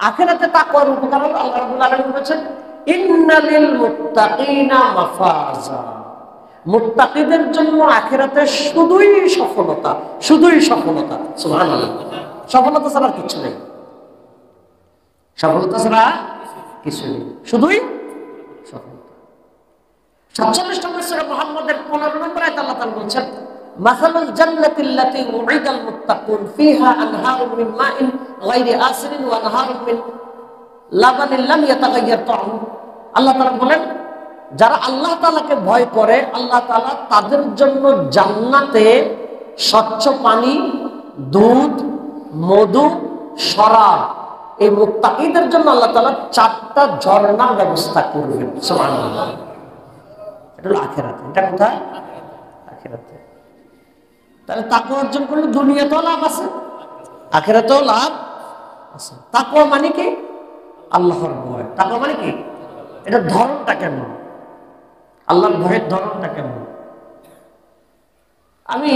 আখিরাতে তাকওয়ার উপকার হলো আল্লাহ রাব্বুল আলামিন বলেছেন ইন্নালিল মুত্তাকিনা মাফাজা, মুত্তাকিদের জন্য আখিরাতে শুধুই সফলতা, শুধুই সফলতা। সুবহানাল্লাহ। সফলতা ছাড়া কিছু নেই, সফলতা ছাড়া কিছু নেই, শুধুই সফলতা। 47 নম্বর সূরা মুহাম্মদের 15 নম্বর আয়াতে আল্লাহ তাআলা বলেছেন মাসালুল জান্নাতিল্লাতী উইদাল মুত্তাকুন ফিহা আনহারুম মিন মাইন গায়রি আসিরিন ওয়া আনহারুম মিন লাবানিন লাম ইয়াতাগায়্যার তা'আমুহু। আল্লাহ তাআলা বলেন যারা আল্লাহ তাআলাকে ভয় করে আল্লাহ তাআলা তাদের জন্য জান্নাতে স্বচ্ছ পানি, দুধ, মধু, শরাব, এই মুত্তাকিদের জন্য আল্লাহ তাআলা 4টা ঝর্ণার ব্যবস্থা করবেন। সুবহানাল্লাহ। এটা হলো আখিরাতে। এটা কোথায়? আখিরাতে। তাহলে তাকওয়া অর্জন করলে দুনিয়াতেও লাভ আছে, আখিরাতেও লাভ আছে। তাকওয়া মানে কি? আল্লাহর ভয়। তাকওয়া মানে কি? এটা ধরনটা কেমন? আল্লাহর ভয়ের ধরনটা কেমন? আমি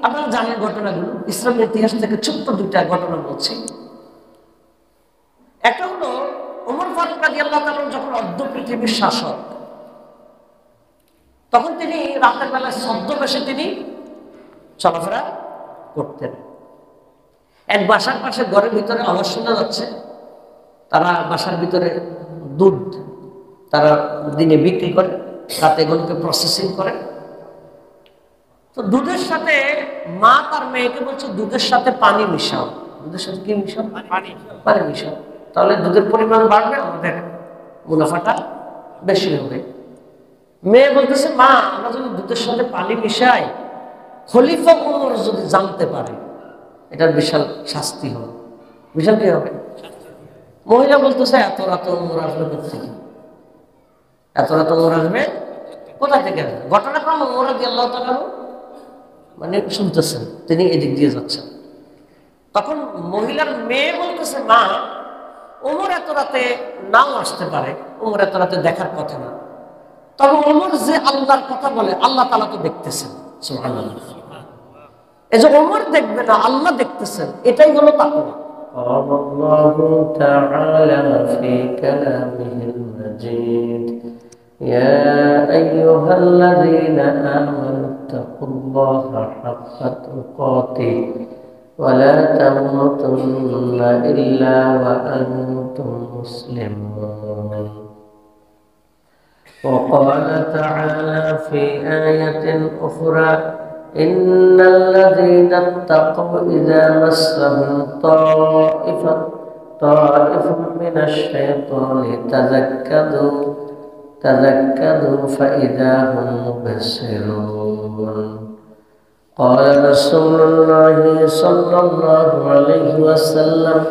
আপনারা জানেন ঘটনাগুলো, ইসলামের ইতিহাস থেকে ছোট্ট 2টা ঘটনা বলছি। একটা হলো ওমর ফারুক রাদিয়াল্লাহু তাআলা যখন অর্ধ পৃথিবীর শাসক, তখন তিনি রাতের বেলায় ছদ্মবেশে তিনি চলাফেরা করতেন। এক বাসার পাশে ঘরের ভিতরে আওয়াজ শোনা যাচ্ছে, তারা বাসার ভিতরে দুধ তারা দিনে বিক্রি করে, রাতে এগুলোকে প্রসেসিং করে। তো দুধের সাথে মা তার মেয়েকে বলছে দুধের সাথে পানি মিশাও। দুধের সাথে কি মিশাও? পানি মিশাও, তাহলে দুধের পরিমাণ বাড়বে, আমাদের মুনাফাটা বেশি হবে। মেয়ে বলতেছে মা আমরা যদি দুধের সাথে পানি মিশাই, খলিফা ওমর যদি জানতে পারে এটার বিশাল শাস্তি হবে। বিশাল কি হবে? মহিলা বলতেছে এত রাত ওমর আসবে কোথেকে? এত রাত ওমর আসবে কোথা থেকে? ঘটনাক্রমে ওমর রাদিয়াল্লাহু তাআলা মানে শুনতেছেন, তিনি এদিক দিয়ে যাচ্ছেন। তখন মহিলার মেয়ে বলতেছে মা ওমর এত রাতে নাও আসতে পারে, ওমর এত রাতে দেখার কথা না, তবে ওমর যে আল্লাহর কথা বলে আল্লাহ তাআলা তো দেখতেছেন। সুবহানাল্লাহ। এই যে ওমর দেখবে না, আল্লাহ দেখতেছেন, এটাই হলো তাকওয়া। আল্লাহু তাআলা ফি কালামিহিল মাজিদ ইয়া আইয়ুহাল্লাযীনা আমানু তাকুল্লাহা হাক্কা তুকাতিহি ওয়া লা তামুতুন্না ইল্লা ওয়া আনতুম মুসলিমুন। وقال تعالى في آية أخرى إن الذين اتقوا إذا مسهم طائف من الشيطان تذكروا فإذا هم مبصرون. قال رسول الله صلى الله عليه وسلم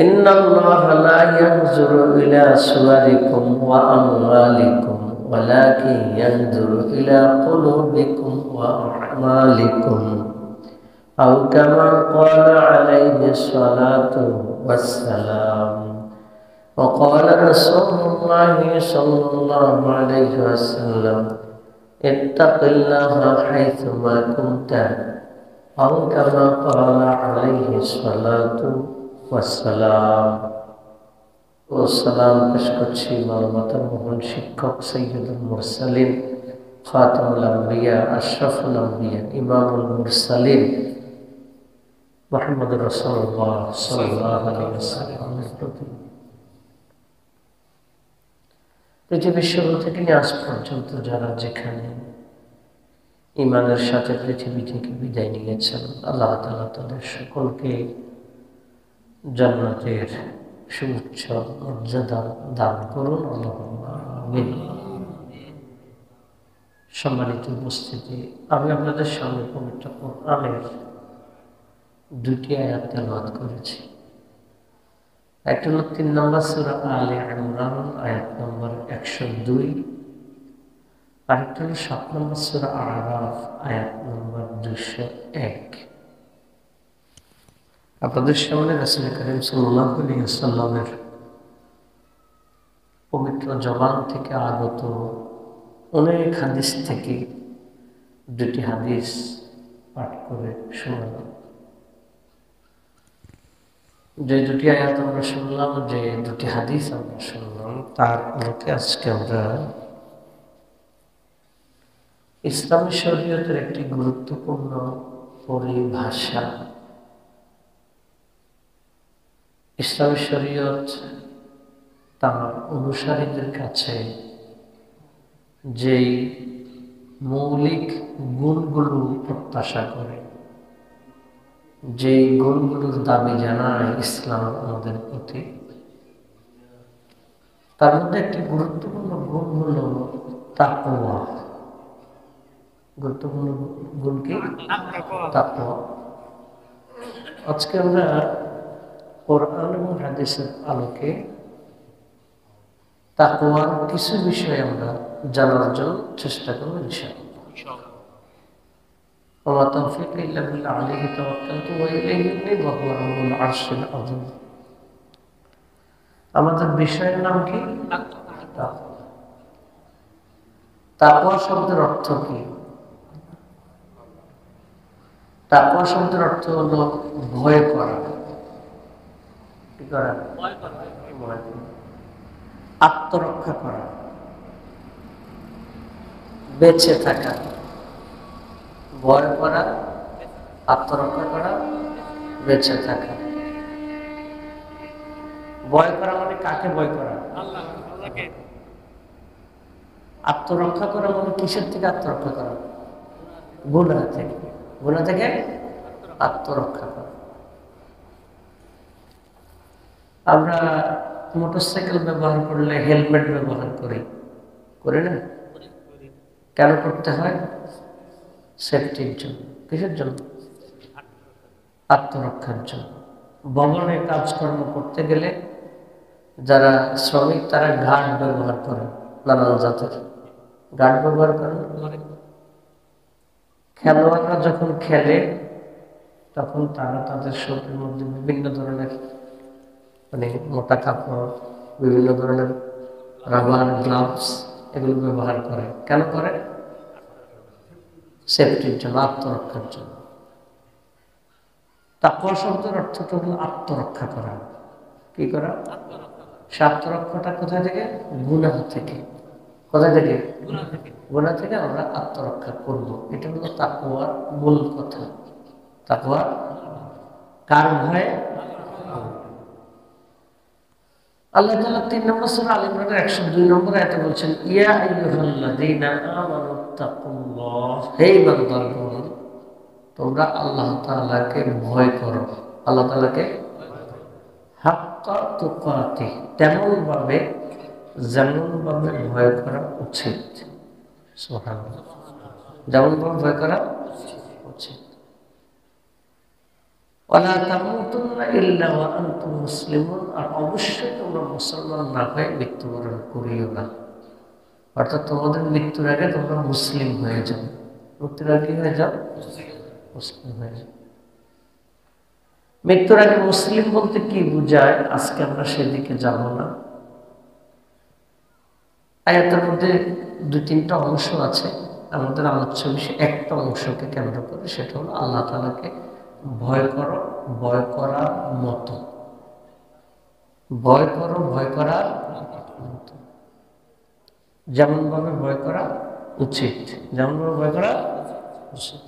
إن الله لا ينظر إلى صوركم وأموالكم ولكن ينظر إلى قلوبكم وأعمالكم أو كما قال عليه الصلاة والسلام. وقال رسول الله صلى الله عليه وسلم اتق الله حيثما كنت أو كما قال عليه الصلاة والسلام. والسلام পেশ করছি মানবতার মহান শিক্ষক সৈয়দুল মুরসালিন, খাতামুল আম্বিয়া, আশরাফুল আম্বিয়া, ইমামুল মুরসালিন মুহাম্মদুর রাসূলুল্লাহ সাল্লাল্লাহু আলাইহি ওয়াসাল্লামের প্রতি। পৃথিবীর শুরু থেকে আজ পর্যন্ত যারা যেখানে ইমানের সাথে পৃথিবী থেকে বিদায় নিয়েছেন, আল্লাহ তাআলা তাদের সকলকে জান্নাতের সুউচ্চ মর্যাদা দান করুন। আল্লাহুম্মা আমিন। সম্মানিত উপস্থিতি, আমি আপনাদের সামনে পবিত্র কোরআনের 2টি আয়াত তেলাওয়াত করেছি। একটা হলো 3 নম্বর সূরা আলে ইমরান আয়াত নম্বর 102, আরেকটা হলো 7 নম্বর সূরা আরাফ আয়াত নম্বর 201। আপনাদের সামনে রাসূল করিম সাল্লাল্লাহু আলাইহি ওয়াসাল্লামের পবিত্র জবান থেকে আগত অনেক হাদিস থেকে 2টি হাদিস পাঠ করে শোনালাম। যে দুটি আয়াত আমরা শুনলাম, যে দুটি হাদিস আমরা শুনলাম, তার আলোকে আজকে আমরা ইসলামী শরীয়তের একটি গুরুত্বপূর্ণ পরিভাষা, ইসলামী শরীয়ত তার অনুসারীদের কাছে যেই মৌলিক গুণগুলো প্রত্যাশা করে, যে গুণগুলোর দাবি জানায় ইসলাম আমাদের প্রতি, তার মধ্যে একটি গুরুত্বপূর্ণ গুণ হল তাকওয়া। গুরুত্বপূর্ণ গুণ কি? তাকওয়া। আজকে আমরা কোরআন এবং হাদিসের আলোকে তাকওয়ার কিছু বিষয় আমরা জানার জন্য চেষ্টা করব ইনশাআল্লাহ। ওয়া তাওফীক ইল্লা বিল্লাহ আলাইহি তাওয়াক্কালতু ওয়া ইলাইহি উনীব ওয়া হুয়া রাব্বুল আরশিল আযীম। আমাদের বিষয়ের নাম কি? তাকওয়া শব্দের অর্থ কি? তাকওয়া শব্দের অর্থ হলো ভয় করা। কি করা? ভয় করা, আত্মরক্ষা করা, বেঁচে থাকা। ভয় করা, আত্মরক্ষা করা, বেঁচে থাকা। ভয় করা মানে কাকে ভয় করা? আল্লাহকে। আত্মরক্ষা করা মানে কিসের থেকে আত্মরক্ষা করা? গুনাহ থেকে। গুনাহ থেকে আত্মরক্ষা করা। আমরা মোটরসাইকেল ব্যবহার করলে হেলমেট ব্যবহার করি না? কেন করতে হয়? সেফটির জন্য। কিসের জন্য? আত্মরক্ষার জন্য। ভবনে কাজকর্ম করতে গেলে যারা শ্রমিক তারা গার্ড ব্যবহার করে, নানান জাতের গার্ড ব্যবহার করেন। খেলোয়াড়রা যখন খেলে তখন তারা তাদের শরীরের মধ্যে বিভিন্ন ধরনের মানে মোটা কাপড়, বিভিন্ন ধরনের রাবার, গ্লাভস এগুলো ব্যবহার করে। কেন করে? সেফটির জন্য, আত্মরক্ষার জন্য। তাকওয়া শব্দের অর্থটা হলো আত্মরক্ষা করা। কি করা? সে আত্মরক্ষাটা কোথায় থেকে? গুনাহ থেকে। কোথায় থেকে? গুনাহ থেকে আমরা আত্মরক্ষা করব। এটা হলো তাকওয়ার মূল কথা। তাকওয়া কার ভয়ে? আল্লাহ তাআলা ৩ নম্বর সূরা আল ইমরানের ১০২ নম্বর আয়াতে বলছেন, ইয়া আইয়ুহাল্লাযীনা আমানুত্তাকুল্লাহ, হে ইমানদারগণ তোমরা আল্লাহ তাআলাকে ভয় করো। আল্লাহ তাআলাকে হাক্কা তুকাতিহ, যেমন ভাবে ভয় করা উচিত। সুবহানাল্লাহ, যেমন ভাবে ভয় করা উচিত। ওয়ালা তামুতুন্না ইল্লা ওয়া আনতুম মুসলিমুন, আর অবশ্যই তোমরা মুসলমান না হয়ে মৃত্যুবরণ করিও না। অর্থাৎ তোমাদের মৃত্যুর আগে তোমরা মুসলিম হয়ে যাও। মৃত্যুর আগে হয়ে যাও, মুসলিম হয়ে যাও। মৃত্যুর আগে মুসলিম বলতে কি বুঝায় আজকে আমরা সেদিকে যাব না। আয়াতের মধ্যে ২-৩টা অংশ আছে। আমাদের আলোচ্য বিষয় একটা অংশকে কেন্দ্র করে, সেটা হলো আল্লাহ তাআলাকে ভয় করো, ভয় করার মতো। ভয় করো, ভয় করার মতো। যেমন ভাবে ভয় করা উচিত, যেমন ভাবে ভয় করা উচিত।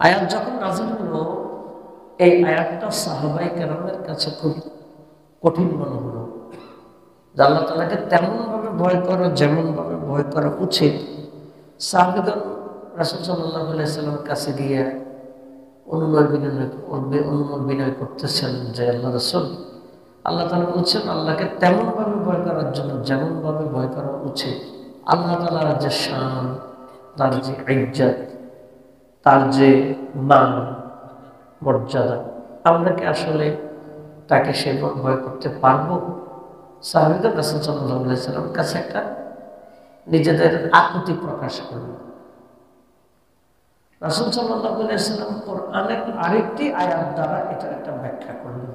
আয়াত যখন নাযিল হলো, এই আয়াতটা সাহাবায়ে কেরামের কাছে খুব কঠিন মনে হলো। আল্লাহ তাআলাকে তেমন ভাবে ভয় করো যেমন ভাবে ভয় করা উচিত। সাহাবাগণ রাসূল সাল্লাল্লাহু আলাইহি ওয়াসাল্লামের কাছে গিয়ে অনুনয় বিনয় করতেছেন যে আল্লাহ রাসূল, আল্লাহ তাআলা বলছেন আল্লাহকে তেমন ভাবে ভয় করার জন্য যেমন ভাবে ভয় করা উচিত। আল্লাহ তাআলার যে শান, তার যে ইজ্জত, তার যে মান মর্যাদা, আমরা কি আসলে তাকে সেভাবে ভয় করতে পারবো? সাহাবাগণ রাসূল সাল্লাল্লাহু আলাইহি ওয়াসাল্লামের কাছে একটা নিজেদের আকুতি প্রকাশ করল। রাসূল সাল্লাল্লাহু আলাইহি ওয়াসাল্লাম কোরআনের আরেকটি আয়াত দ্বারা এটা একটা ব্যাখ্যা করলেন।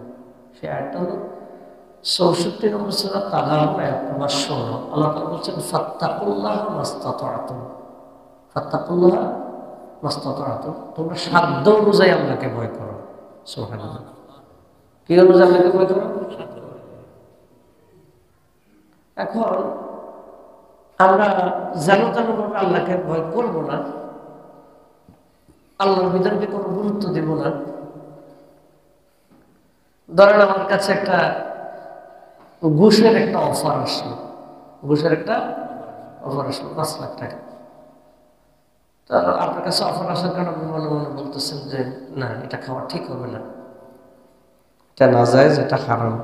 সেই আয়াতটা হলো ৬৪ নম্বর সূরা তাগাবুন আয়াত নম্বর ১৬। আল্লাহ তাআলা বলছেন, ফাত্তাকুল্লাহা মাসতাতা'তুম, ফাত্তাকুল্লাহা মাসতাতা'তুম, তোমরা সাধ্য অনুযায়ী আল্লাহকে ভয় করো। সুবহানাল্লাহ। কি অনুযায়ী আল্লাহকে ভয় করো? এখন আমরা যেন তেনভাবে আল্লাহকে ভয় করব না, আল্লাহর বিধানকে কোনো গুরুত্ব দেব না। ধরেন আমার কাছে একটা ঘুষের একটা অফার আসলো, ঘুষের একটা অফার আসলো 5 লাখ টাকা। তো আপনার কাছে অফার আসার কারণে আপনি মনে মনে বলতেছেন যে না, এটা খাওয়া ঠিক হবে না, এটা নাজায়েজ, এটা হারাম।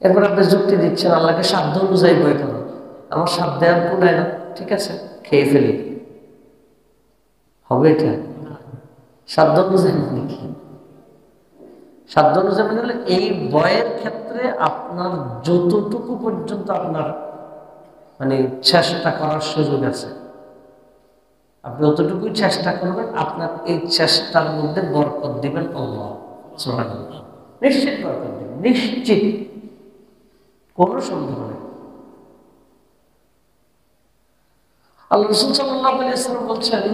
এরপর আপনি যুক্তি দিচ্ছেন আল্লাহকে সাধ্য অনুযায়ী ভয় করো, আমার সাধ্য আর কুলায় না, ঠিক আছে খেয়ে ফেলি। হবে এটা? সাধ্য অনুযায়ী মানে কি? সাধ্য অনুযায়ী মানে হলে এই ভয়ের ক্ষেত্রে আপনার যতটুকু পর্যন্ত আপনার মানে চেষ্টা করার সুযোগ আছে, আপনি অতটুকুই চেষ্টা করবেন। আপনার এই চেষ্টার মধ্যে বরকত দিবেন আল্লাহ সুবহানাল্লাহ, নিশ্চিত বরকত দিবেন, নিশ্চিত, কোনো সন্দেহ নেই। আল্লাহ রাসূল সাল্লাল্লাহু আলাইহি ওয়াসাল্লাম বলছেন,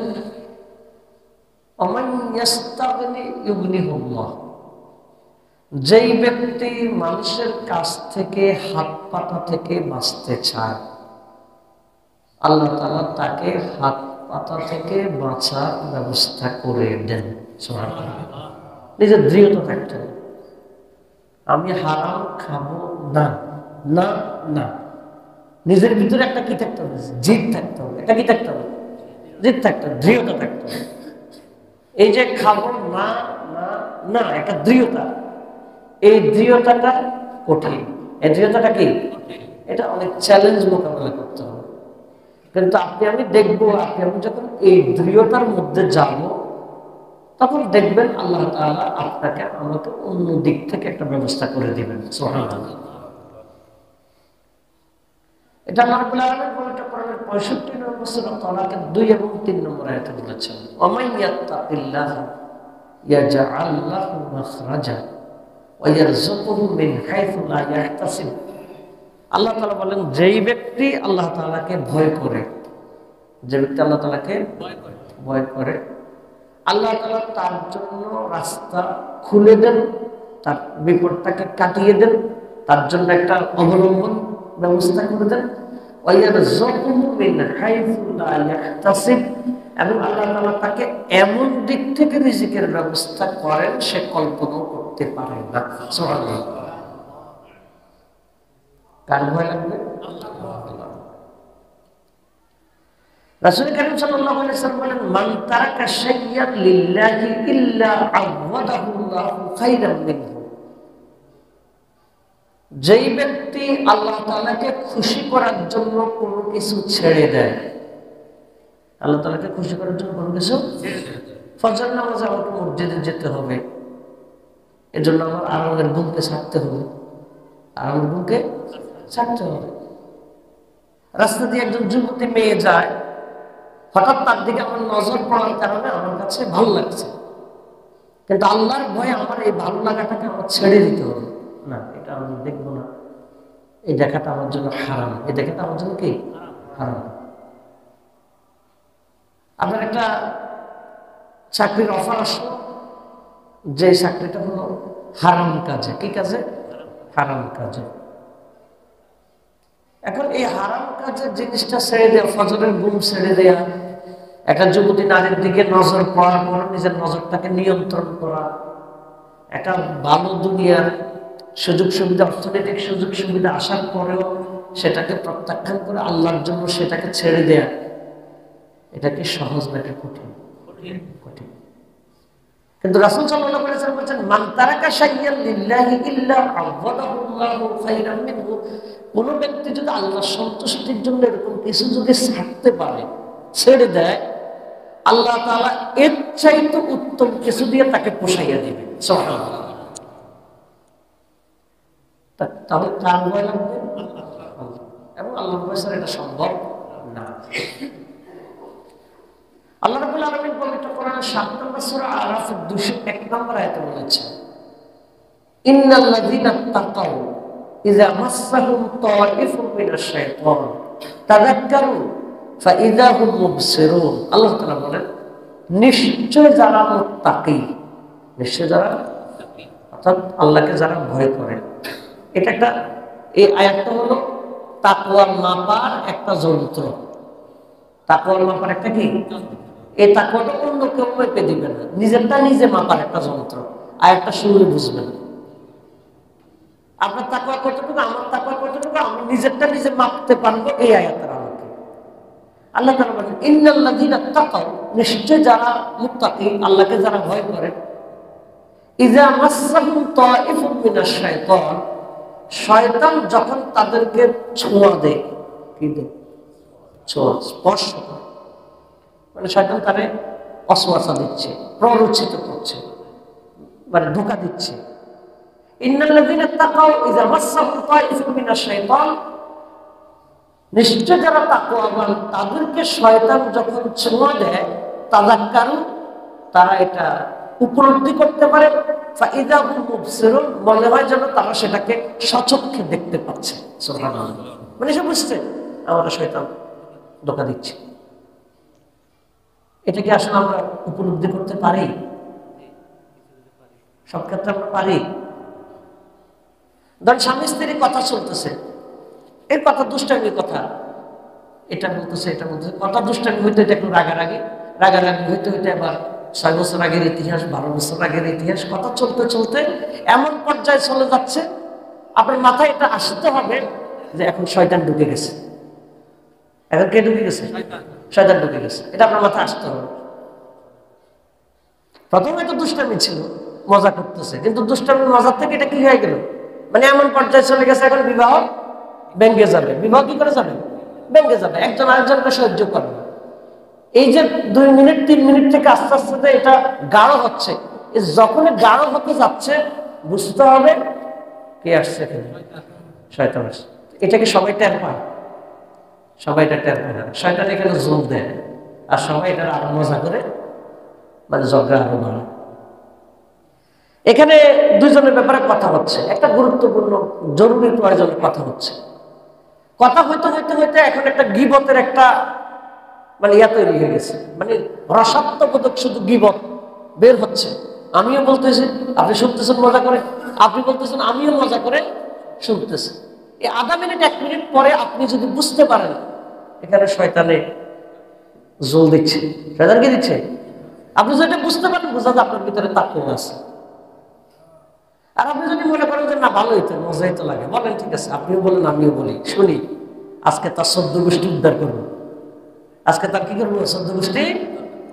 আমান ইয়াস্তাগনি ইউগনিহুল্লাহ, যেই ব্যক্তি মানুষের কাছ থেকে হাত পাতা থেকে বাঁচতে চায়, আল্লাহ তাআলা তাকে হাত পাতা থেকে বাঁচার ব্যবস্থা করে দেন। সুবহানাল্লাহ। নিজের দৃঢ়তা থাকতে হবে, আমি হারাম খাবো না, না না। নিজের ভিতরে একটা কি থাকতে হবে? জিদ থাকতে হবে। এটা কি থাকতে হবে? জিদ থাকতে হবে, দৃঢ়তা থাকতে হবে। এই যে খাবো না না না, একটা দৃঢ়তা, এই দৃঢ়তাটা কঠিন। এই দৃঢ়তাটা কি? এটা অনেক চ্যালেঞ্জ মোকাবেলা করতে হবে। কিন্তু আপনি আমি দেখবো, আপনি আমি যখন এই দৃঢ়তার মধ্যে যাব, তখন দেখবেন আল্লাহ তাআলা আপনাকে আমাকে অন্য দিক থেকে একটা ব্যবস্থা করে দিবেন। সুবহানাল্লাহ। এটা আল্লাহ রাব্বুল আলামিন পবিত্র কোরআনের 65 নম্বর সূরা তালাকের 2 এবং 3 নম্বর আয়াতে বলেছেন, ওয়ামান ইয়াত্তাকিল্লাহা ইয়াজআল লাহু মাখরাজা ওয়া ইয়ারযুকুহু মিন হাইথু লা ইয়াহতাসিব। আল্লাহ তাআলা বলেন, যেই ব্যক্তি আল্লাহ তাআলাকে ভয় করে, যে ব্যক্তি আল্লাহ তাআলাকে ভয় করে, আল্লাহ তাআলা তার জন্য রাস্তা খুলে দেন, তার বিপদটাকে কাটিয়ে দেন, তার জন্য একটা অবলম্বন ব্যবস্থা করে দেন। এবং আল্লাহ তাআলা তাকে এমন দিক থেকে রিজিকের ব্যবস্থা করেন সে কল্পনাও করতে পারে না। সুবহানাল্লাহ। কার ভয় লাগবে? রাসূল কারীম সাল্লাল্লাহু আলাইহি ওয়াসাল্লাম বলেন, মান তারাকা শাইয়ান লিল্লাহি ইল্লা আওয়াদাহু আল্লাহু খায়রাম মিনহু। যেই ব্যক্তি আল্লাহ তাআলাকে খুশি করার জন্য কোনো কিছু ছেড়ে দেয়, আল্লাহ তাআলাকে খুশি করার জন্য কোনো কিছু, ফজর নামাজে আমাকে মসজিদে যেতে হবে, এজন্য আমার আরামের ঘুমকে ছাড়তে হবে, আরামের ঘুমকে ছাড়তে হবে। রাস্তা দিয়ে একজন যুবতী মেয়ে যায়, হঠাৎ তার দিকে আমার নজর পড়ার কারণে আমার কাছে ভালো লাগছে, কিন্তু আল্লাহর ভয়ে আমার এই ভালো লাগাটাকে আমার ছেড়ে দিতে হবে না, এটা আমি দেখবো না, এই দেখাটা আমার জন্য হারাম, এই দেখাটা আমার জন্য কি হারাম। আপনার একটা চাকরির অফার আসলো, যে চাকরিটা হলো হারাম কাজে। কি কাজে? হারাম কাজে। এখন এই হারাম কাজের জিনিসটা ছেড়ে দেওয়া, ফজরের ঘুম ছেড়ে দেওয়া, একটা যুবতী নারীর দিকে নজর পড়ার পর নিজের নজরটাকে নিয়ন্ত্রণ করা, একটা ভালো দুনিয়ার সুযোগ সুবিধা, অর্থনৈতিক সুযোগ সুবিধা আসার পরেও সেটাকে প্রত্যাখ্যান করে আল্লাহর জন্য সেটাকে ছেড়ে দেয়া, এটা কি সহজ নাকি কঠিন? কঠিন। কিন্তু রাসূল সাল্লাল্লাহু আলাইহি ওয়াসাল্লাম বলেছেন, মান তারাকা শাইয়ান লিল্লাহি ইল্লা আওয়াদাহু আল্লাহু খায়রাম মিনহু। কোন ব্যক্তি যদি আল্লাহর সন্তুষ্টির জন্য এরকম কিছু যদি ছাড়তে পারে, ছেড়ে দেয়, আল্লাহ তাআলা এর চাইতে উত্তম কিছু দিয়ে তাকে পোষাইয়া দিবেন। সুবহানাল্লাহ। তাহলে কার ভয় লাগবে? এবং আল্লাহর ভয় ছাড়া এটা সম্ভব না। আল্লাহ রাব্বুল আলামিন পবিত্র কোরআনের 7 নম্বর সূরা আরাফের 201 নম্বর আয়াতে বলেছেন, ইন্নাল্লাযীনা তাকাউ ইযা মাসসাহুম তায়িফুম মিনাশ শাইতান তাযাক্কারু ফাইযা হুম মুবসিরুন। আল্লাহ তাআলা বলেন, নিশ্চয় যারা মুত্তাকি, নিশ্চয় যারা, অর্থাৎ আল্লাহকে যারা ভয় করে। এটা একটা, এই আয়াতটা হলো তাকওয়ার মাপার একটা যন্ত্র। তাকওয়ার মাপার একটা কি, এই তাকওয়াটা অন্য কেউ মেপে দিবে না, নিজেরটা নিজে মাপার একটা যন্ত্র। আয়াতটা শুনলে বুঝবেন আপনার তাকওয়া কতটুকু, আমার তাকওয়া কতটুকু, আমি নিজেরটা নিজে মাপতে পারবো এই আয়াতের আলোকে। আল্লাহ তাআলা বলেন ইন্নাল্লাযীনা তাকাউ, নিশ্চয় যারা মুত্তাকি, আল্লাহকে যারা ভয় করে, ইযা মাসসাহুম তাইফুম মিনাশ শাইতান, শয়তান যখন তাদেরকে ছোঁয়া দেয়, কি দেয়, ছোঁয়া, স্পর্শ করে, মানে শয়তান তারে অসওয়াসা দিচ্ছে, প্ররোচিত করছে, মানে ধোঁকা দিচ্ছে। ইন্নাল্লাযীনা তাকাউ ইযা মাসসাহুম তাইফুম মিনাশ শাইতান, নিশ্চয় যারা তাকওয়াবান তাদেরকে শয়তান যখন ছোঁয়া দেয়, তাযাক্কারু, তারা এটা উপলব্ধি করতে পারে, ফাইযা হুম মুবসিরুন, মনে হয় যেন তারা সেটাকে সচক্ষে দেখতে পাচ্ছে। সুবহানাল্লাহ, মানে সে বুঝছে আমরা শয়তান ধোঁকা দিচ্ছে। এটা কি আসলে আমরা উপলব্ধি করতে পারি? সব ক্ষেত্রে আমরা পারি? ধর স্বামী স্ত্রীর কথা চলতেছে, এর কথা দুষ্টামির কথা, এটা বলতেছে এটা বলতেছে, কথা দুষ্টামি হইতে হইতে একটু রাগারাগি, রাগারাগি হইতে হইতে আবার 6 বছর আগের ইতিহাস, 12 বছর আগের ইতিহাস, কথা চলতে চলতে এমন পর্যায়ে চলে যাচ্ছে, আপনার মাথায় এটা আসতে হবে যে এখন শয়তান ঢুকে গেছে। এখন কে ঢুকে গেছে? শয়তান ঢুকে গেছে, এটা আপনার মাথায় আসতে হবে। প্রথমে তো দুষ্টামি ছিল, মজা করতেছে, কিন্তু দুষ্টামি মজার থেকে এটা কি হয়ে গেল, মানে এমন পর্যায়ে চলে গেছে এখন বিবাহ ভেঙে যাবে। বিবাহ কি করে যাবে? ভেঙে যাবে, একজন আরেকজনকে সহ্য করবে। এই যে 2 মিনিট 3 মিনিট থেকে আস্তে আস্তে এটা গাঢ় হচ্ছে, যখনই গাঢ় হতে যাচ্ছে বুঝতে হবে কে আসছে এখানে, শয়তান আসছে। এটাকে সবাই টের পায়? সবাই এটা টের পায় না, শয়তান এখানে জোর দেয়, আর সবাই এটা আরো মজা করে, মানে ঝগড়া আরো বাড়ে। এখানে দুইজনের ব্যাপারে কথা হচ্ছে, একটা গুরুত্বপূর্ণ জরুরি প্রয়োজনের কথা হচ্ছে। কথা হইতে হইতে হইতে এখন একটা গীবতের একটা মানে ইয়া তৈরি হয়ে গেছে, মানে রসাত্মবোধক শুধু গীবত বের হচ্ছে। আমিও বলতেছি, আপনি শুনতেছেন মজা করে, আপনি বলতেছেন, আমিও মজা করে শুনতেছি। এই আধা মিনিট 1 মিনিট পরে আপনি যদি বুঝতে পারেন এখানে শয়তানে জল দিচ্ছে, শয়তান কি দিচ্ছে, আপনি যদি বুঝতে পারেন বোঝা যায় আপনার ভিতরে তাকওয়া আছে। আর আপনি যদি মনে করেন যে না ভালোই তো, মজাই তো লাগে, বলেন ঠিক আছে, আপনিও বলেন আমিও বলি, শুনি, আজকে তার 14 গোষ্ঠী উদ্ধার করবো, আজকে তার কি করবো, 14 গোষ্ঠী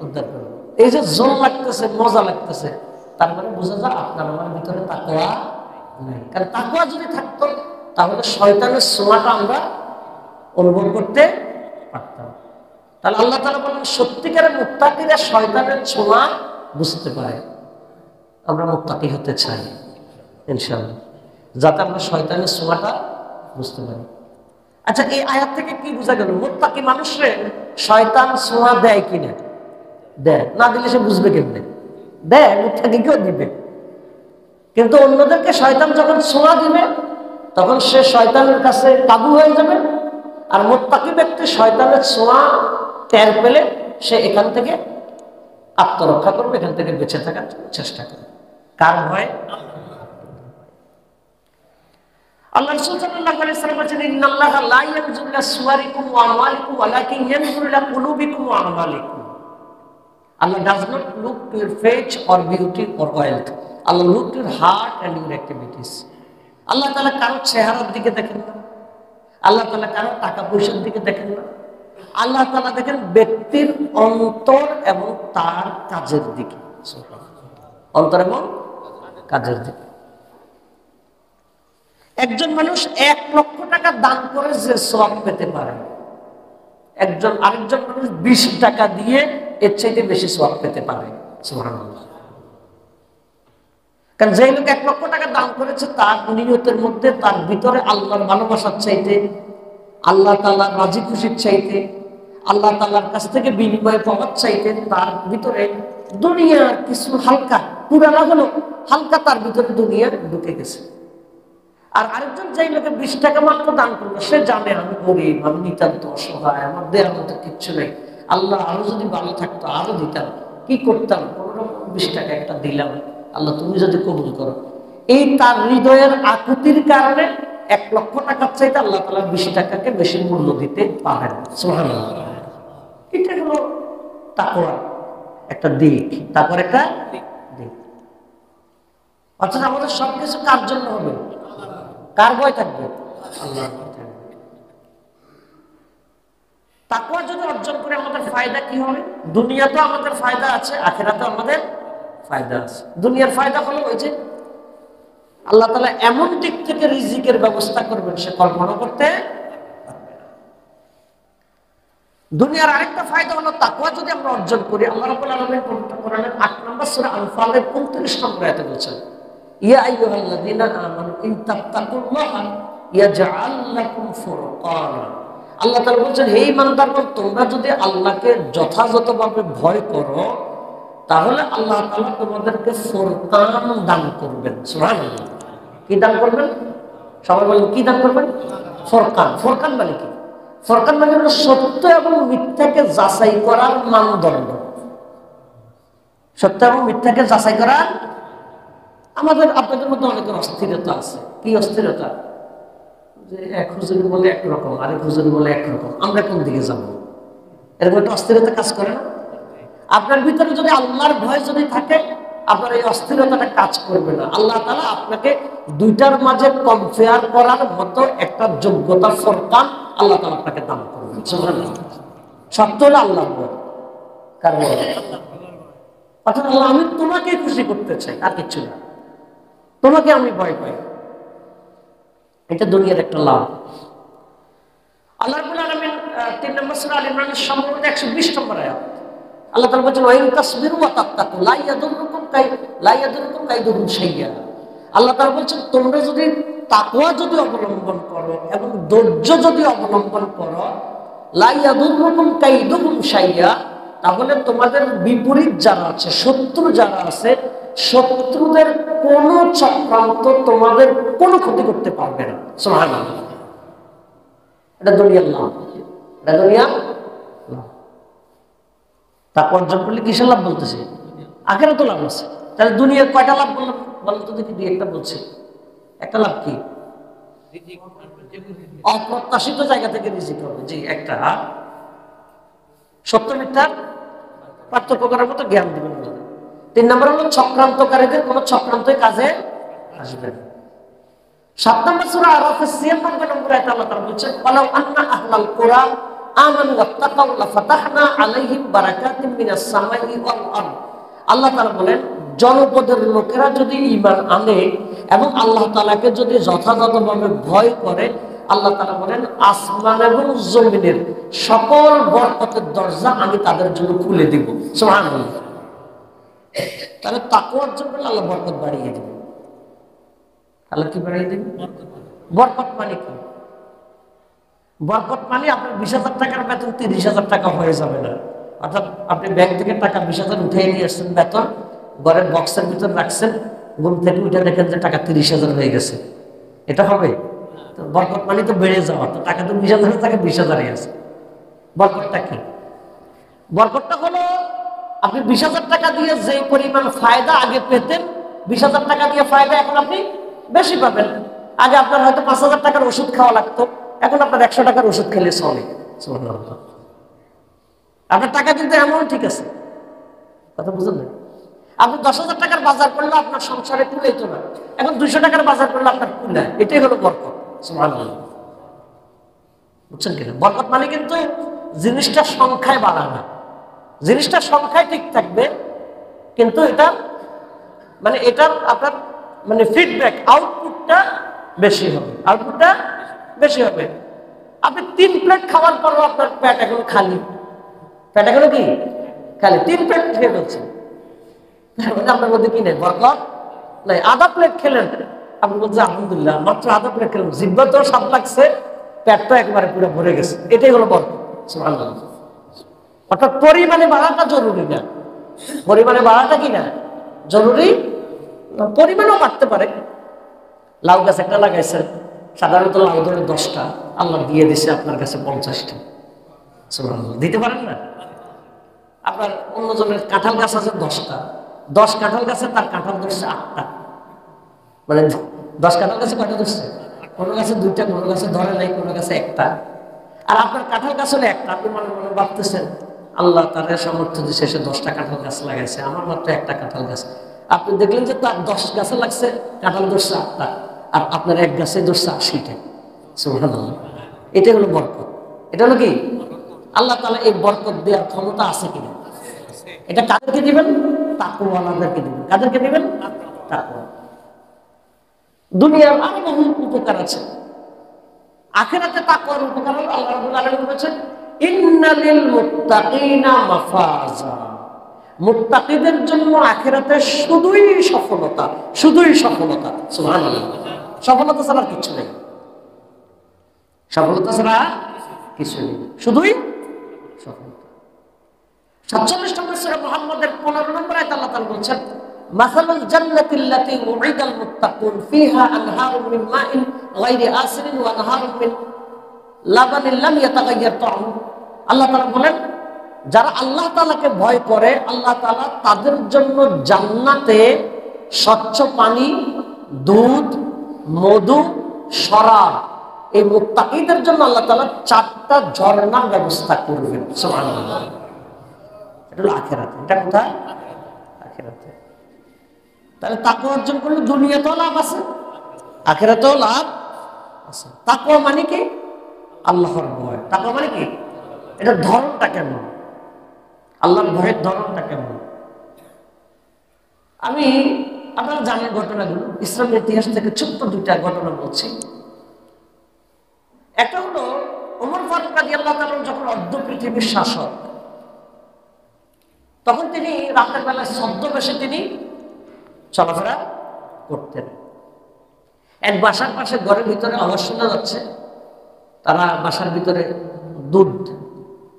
উদ্ধার করবো। এই যে জল লাগতেছে, মজা লাগতেছে, তার মানে বোঝা যায় আপনার আমার ভিতরে তাকওয়া নাই। কারণ তাকওয়া যদি থাকতো তাহলে শয়তানের ছোঁয়াটা আমরা অনুভব করতে পারতাম। তাহলে আল্লাহ তাআলা বলেন সত্যিকারের মুত্তাকিরা শয়তানের ছোঁয়া বুঝতে পারে। আমরা মুত্তাকি হতে চাই ইনশাআল্লাহ, যাতে আমরা শয়তানের ছোঁয়াটা বুঝতে পারি। আচ্ছা, এই আয়াত থেকে কি বোঝা গেল? মুত্তাকি মানুষরে শয়তান ছোঁয়া দেয় কিনা? দেয়, না দিলে সে বুঝবে কেমনে? দেয়, মুত্তাকিকেও দিবে। কিন্তু অন্যদেরকে শয়তান যখন ছোঁয়া দিবে তখন সে শয়তানের কাছে কাবু হয়ে যাবে। আর মুত্তাকি ব্যক্তি শয়তানের ছোঁয়া টের পেলে সে এখান থেকে আত্মরক্ষা করবে, এখান থেকে বেঁচে থাকার চেষ্টা করবে। কার ভয়? আল্লাহ রাসূল সাল্লাল্লাহু আলাইহি ওয়াসাল্লাম বলেছেন ইন্নাল্লাহা লা ইয়ানজুরু ইলা সুওয়ারিকুম ওয়া আমওয়ালিকুম ওয়ালাকিন ইয়ানজুরু ইলা কুলুবিকুম ওয়া আমালিকুম। Allah does not look to your face or beauty or wealth. Allah look to your heart and your activities. আল্লাহ তাআলা কারো চেহারার দিকে দেখেন না, আল্লাহ তাআলা কারো টাকা পয়সার দিকে দেখেন না, আল্লাহ তাআলা দেখেন ব্যক্তির অন্তর এবং তার কাজের দিকে। অন্তর এবং কাজের দিকে। একজন মানুষ 1 লক্ষ টাকা দান করে যে সওয়াব পেতে পারে, আরেকজন মানুষ 20 টাকা দিয়ে এর চাইতে বেশি সওয়াব পেতে পারে। সুবহানাল্লাহ। কারণ যে লোক 1 লক্ষ টাকা দান করেছে তার নিয়তের মধ্যে, তার ভিতরে আল্লাহর ভালোবাসার চাইতে, আল্লাহ তাআলার রাজি খুশির চাইতে, আল্লাহ তাআলার কাছ থেকে বিনিময় পাওয়ার চাইতে তার ভিতরে দুনিয়ার কিছু হালকা, পুরা না হলো হালকা, তার ভিতরে দুনিয়া ঢুকে গেছে। আর আরেকজন যেই লোকে 20 টাকা মাত্র দান করলো, সে জানে আমি গরিব, আমি নিতান্ত অসহায়, আমার দেওয়ার মতো কিচ্ছু নেই, আল্লাহ আরো যদি ভালো থাকতো আরো দিতাম, কি করতাম, কোনোরকম 20 টাকা একটা দিলাম, আল্লাহ তুমি যদি কবুল করো, এই তার হৃদয়ের আকুতির কারণে 1 লক্ষ টাকার চাইতে আল্লাহ তাআলা 20 টাকাকে বেশি মূল্য দিতে পারেন। সুবহানাল্লাহ। এটা হলো তাকওয়ার একটা দিক, তাকওয়ার একটা দিক। অর্থাৎ আমাদের সবকিছু কার জন্য হবে? কার ভয় থাকবে? আল্লাহর ভয় থাকবে। তাকওয়া যদি অর্জন করে আমাদের ফায়দা কি হবে? দুনিয়াতেও আমাদের ফায়দা আছে, আখিরাতেও আমাদের ফায়দা আছে। দুনিয়ার ফায়দা হলো ওই যে আল্লাহ তাআলা এমন দিক থেকে রিজিকের ব্যবস্থা করবেন সে কল্পনা করতে পারবে না। দুনিয়ার আরেকটা ফায়দা হলো তাকওয়া যদি আমরা অর্জন করি, আল্লাহ রাব্বুল আলামিন পবিত্র কোরআনের 8 নম্বর সূরা আনফালের 29 নম্বর আয়াতে বলেছেন, ইয়া আইয়ুহাল্লাযীনা আমানু ইন তাত্তাকুল্লাহা ইয়াজআল লাকুম ফুরকানা। আল্লাহ তাআলা বলেন, হে ঈমানদারগণ, তোমরা যদি আল্লাহকে যথাযথভাবে ভয় করো তাহলে আল্লাহ তাআলা তোমাদেরকে ফুরকান দান করবেন। সুবহানাল্লাহ। কি দান করবেন? সবাই বলেন কি দান করবেন? ফুরকান। ফুরকান মানে কি? ফুরকান মানে হলো সত্য এবং মিথ্যাকে যাচাই করার মানদণ্ড। সত্য এবং মিথ্যাকে যাচাই করার। আমাদের আপনাদের মধ্যে অনেকের অস্থিরতা আছে। কি অস্থিরতা? যে এক হুজুরি বলে একরকম, আরেক হুজুরি বলে একরকম, আমরা কোন দিকে যাবো? এরকম একটা অস্থিরতা কাজ করে না? আপনার ভিতরে যদি আল্লাহর ভয় যদি থাকে, আপনার এই অস্থিরতাটা কাজ করবে না। আল্লাহ তাআলা আপনাকে দুইটার মাঝে কম্পেয়ার করার মতো একটা যোগ্যতা, ফুরকান আল্লাহ তাআলা আপনাকে দান করবেন। সুবহানাল্লাহ। সত্য হলো আল্লাহর ভয়। কার ভয়? অর্থাৎ আল্লাহ, আমি তোমাকে খুশি করতে চাই, আর কিছু না, তোমাকে আমি ভয় পাই। এটা দুনিয়ার একটা লাভ। আল্লাহ রাব্বুল আলামিন 3 নম্বর সূরা আল ইমরানের সম্ভবত 120 নম্বর আয়াত, আল্লাহ তাআলা বলেন, ওয়া ইন তাসবিরু ওয়া তাত্তাকু লা ইয়াদুররুকুম কাইদুহুম শাইয়্যা। আল্লাহ তাআলা বলেন, তোমরা যদি তাকওয়া যদি অবলম্বন করো এবং ধৈর্য যদি অবলম্বন করো, লা ইয়াদুররুকুম কাইদুহুম শাইয়্যা, তাহলে তোমাদের বিপরীত যারা আছে, শত্রু যারা আছে, শত্রুদের কোন চক্রান্ত তোমাদের কোনো ক্ষতি করতে পারবে না। সুবহানাল্লাহ। এটা দুনিয়ার লাভ, এটা দুনিয়ার লাভ। তাকওয়া অর্জন করলে কিসের লাভ বলতেছে? আখিরাতে লাভ আছে। তাহলে দুনিয়ার কয়টা লাভ বললাম? বলতো দেখি, দুই একটা বলছে। একটা লাভ কি? অপ্রত্যাশিত জায়গা থেকে রিজিক হবে। জি, একটা। সত্য মিথ্যার পার্থক্য করার মতো জ্ঞান দিবেন। 3 নম্বর হলো চক্রান্তকারীদের কোনো চক্রান্তই কাজে আসবে না। 7 নম্বর সূরা আরাফের 96 নম্বর আয়াতে আল্লাহ তাআলা বলেছেন, ওয়ালাউ আন্না আহলাল কুরা আমানু ওয়াত্তাকাউ লাফাতাহনা আলাইহিম বারাকাতিম মিনাস সামাই ওয়াল আরদ। আল্লাহ তাআলা বলেন, জনপদের লোকেরা যদি ঈমান আনে এবং আল্লাহ তাআলাকে যদি যথাযথভাবে ভয় করে, আল্লাহ তাআলা বলেন, আসমান এবং জমিনের সকল বরকতের দরজা আমি তাদের জন্য খুলে দিব। সুবহানাল্লাহ। তাহলে তাকওয়ার জন্য আল্লাহ বরকত বাড়িয়ে দিবেন। আল্লাহ কি বাড়িয়ে দিবেন? বরকত মানে কি? বরকত মানে আপনার 20,000 টাকার বেতন 30,000 টাকা হয়ে যাবে না। অর্থাৎ আপনি ব্যাংক থেকে টাকা 20,000 উঠিয়ে নিয়ে আসছেন, বেতন ঘরের বক্সের ভিতর রাখছেন, ঘুম থেকে উঠে দেখেন যে টাকা 30,000 হয়ে গেছে। এটা হবে? বরকত মানে তো বেড়ে যাওয়া। তো টাকা তো 20,000 টাকা 20,000 আছে। বরকতটা কি? বরকতটা হলো আপনি 20,000 টাকা দিয়ে যে পরিমাণ ফায়দা আগে পেতেন, 20,000 টাকা দিয়ে ফায়দা এখন আপনি বেশি পাবেন। আগে আপনার হয়তো 5,000 টাকার ওষুধ খাওয়া লাগতো, এখন আপনার 100 টাকার ওষুধ খেলে চলে। আপনার টাকা কিন্তু এমন ঠিক আছে, কথা বুঝলেন? আপনি 10,000 টাকার বাজার করলে আপনার সংসারে কুলাইতো না, এখন 200 টাকার বাজার করলে আপনার কুলায়। এটাই হলো বরকত। সুবহানাল্লাহ। বুঝছেন কিনা? বরকত মানে কিন্তু জিনিসটা সংখ্যায় বাড়া না, জিনিসটা সংখ্যায় ঠিক থাকবে, কিন্তু এটা মানে এটার আপনার মানে ফিডব্যাক, আউটপুটটা বেশি হবে, আউটপুটটা বেশি হবে। আপনি 3 প্লেট খাওয়ার পরও আপনার পেট এখন খালি, পেট এখন কি খালি, 3 প্লেট খেয়ে ফেলছেন, আপনার মধ্যে কি নেই? বরকত নাই। আধা প্লেট খেলেন, আপনি বলছেন আলহামদুলিল্লাহ, মাত্র আধা প্লেট খেলেন, জিহ্বা তো স্বাদ লাগছে, পেটটা একবারে পুরো ভরে গেছে। এটাই হলো বরকত। সুবহানাল্লাহ। অর্থাৎ পরিমাণে বাড়াটা জরুরি না, পরিমাণে বাড়াটা কি না জরুরি, পরিমাণও বাড়তে পারে। লাউ গাছ একটা লাগাইছেন, সাধারণত লাউ ধরে 10টা, আল্লাহ দিয়ে দিছে আপনার কাছে 50টা। সুবহানাল্লাহ। দিতে পারেন না? আপনার অন্যজনের কাঁঠাল গাছ আছে 10টা, 10 কাঁঠাল গাছে তার কাঁঠাল ধরছে 8টা, মানে 10 কাঁঠাল গাছে কয়টা ধরছে? কোনো গাছে 2টা, কোনো গাছে ধরে নাই, কোনো গাছে 1টা। আর আপনার কাঁঠাল গাছ হলে 1টা, আপনি মনে মনে ভাবতেছেন আল্লাহ তার সামর্থ্য দিচ্ছে, সে 10টা কাঁঠাল গাছ লাগাইছে, আমার মাত্র 1টা কাঁঠাল গাছ। আপনি দেখলেন যে তার 10 গাছে লাগছে, কাঁঠাল ধরছে 8টা, আর আপনার 1 গাছে ধরছে 80টা। সুবহানাল্লাহ। এটা হলো বরকত। এটা হলো কি? আল্লাহ তাআলা এই বরকত দেওয়ার ক্ষমতা আছে কিনা? এটা কাদেরকে দিবেন? তাকওয়ালাদেরকে দিবেন। কাদেরকে দিবেন? তাকওয়া। দুনিয়ার আরো বহু উপকার আছে, আখিরাতে তাকওয়ার উপকার হলো আল্লাহ রাব্বুল আলামিন বলেছেন ইন্নালিল মুত্তাকিনা মাফাজা। মুত্তাকিদের জন্য আখিরাতে শুধুই সফলতা, শুধুই সফলতা। সুবহানাল্লাহ। সফলতা ছাড়া আর কিছু নেই, সফলতা ছাড়া কিছু নেই, শুধুই সফলতা। 47 নম্বর সূরা মুহাম্মদের 15 নম্বর আয়াতে আল্লাহ তাআলা বলেছেন মাসালুল জান্নাতিল্লাতী উইদাল মুত্তাকুন ফিহা আনহারুম মিন মাইন গায়রি আসরিন ওয়া আনহারুম মিন লাবানিন লাম ইয়াতাগায়্যার তা'আমু। আল্লাহ তাআলা বলেন যারা আল্লাহ তাআলাকে ভয় করে, আল্লাহ তাআলা তাদের জন্য জান্নাতে স্বচ্ছ পানি, দুধ, মধু, শরাব, এই মুত্তাকিদের জন্য আল্লাহ তাআলা 4টা ঝর্ণার ব্যবস্থা করবেন। সুবহানাল্লাহ। এটা হলো আখিরাতে। এটা কোথায়? আখিরাতে। তাহলে তাকওয়া অর্জন করলে দুনিয়াতেও লাভ আছে, আখিরাতেও লাভ আছে। তাকওয়া মানে কি? আল্লাহর ভয়। তাকওয়া মানে কি? এটা ধরনটা কেমন? আল্লাহর ভয়ের ধরনটা কেমন? আমি আপনারা জানেন ঘটনাগুলো, ইসলামের ইতিহাস থেকে ছোট্ট 2টা ঘটনা বলছি। একটা হলো ওমর ফারুক রাদিয়াল্লাহু তাআলা যখন অর্ধ পৃথিবীর শাসক, তখন তিনি রাতের বেলায় ছদ্মবেশে তিনি চলাফেরা করতেন। এক বাসার পাশে ঘরের ভিতরে আওয়াজ শোনা যাচ্ছে, তারা বাসার ভিতরে দুধ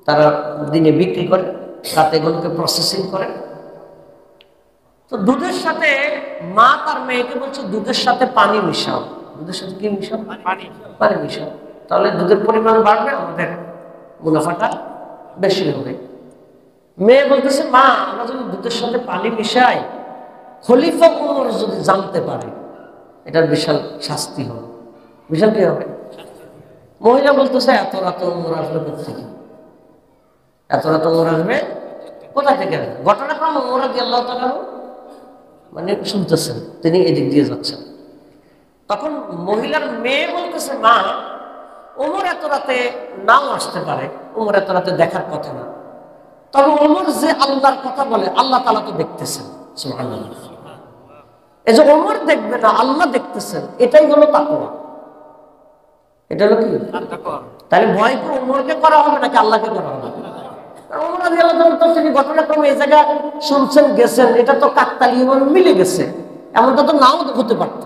তারা দিনে বিক্রি করে, রাতে এগুলোকে প্রসেসিং করে। তো দুধের সাথে মা তার মেয়েকে বলছে দুধের সাথে পানি মিশাও। দুধের সাথে কি মিশাও? পানি মিশাও, তাহলে দুধের পরিমাণ বাড়বে, আমাদের মুনাফাটা বেশি হবে। মেয়ে বলতেছে মা আমরা যদি দুধের সাথে পানি মিশাই, খলিফা ওমর যদি জানতে পারে এটার বিশাল শাস্তি হবে। বিশাল কি হবে? মহিলা বলতেছে এত রাতে ওমর আসবে কোথেকে? এত রাতে ওমর আসবে কোথা থেকে? ঘটনাক্রমে ওমর রাদিয়াল্লাহু তাআলা মানে শুনতেছেন, তিনি এদিক দিয়ে যাচ্ছেন। তখন মহিলার মেয়ে বলতেছে মা ওমর এত রাতে নাও আসতে পারে, ওমর এত রাতে দেখার কথা না, তবে ওমর যে আল্লাহর কথা বলে আল্লাহ তাআলা তো দেখতেছেন। সুবহানাল্লাহ। এই যে ওমর দেখবে না, আল্লাহ দেখতেছেন, এটাই হলো তাকওয়া। এটা হলো কি? তাকওয়া। তাহলে ভয় করে ওমরকে করা হবে নাকি আল্লাহকে করা হবে? ওমর রাদিয়াল্লাহু তাআলা তো তিনি ঘটনাক্রমে এই জায়গা শুনছেন, গেছেন, এটা তো কাকতালীয়ভাবে মিলে গেছে, এমনটা তো নাও হতে পারত।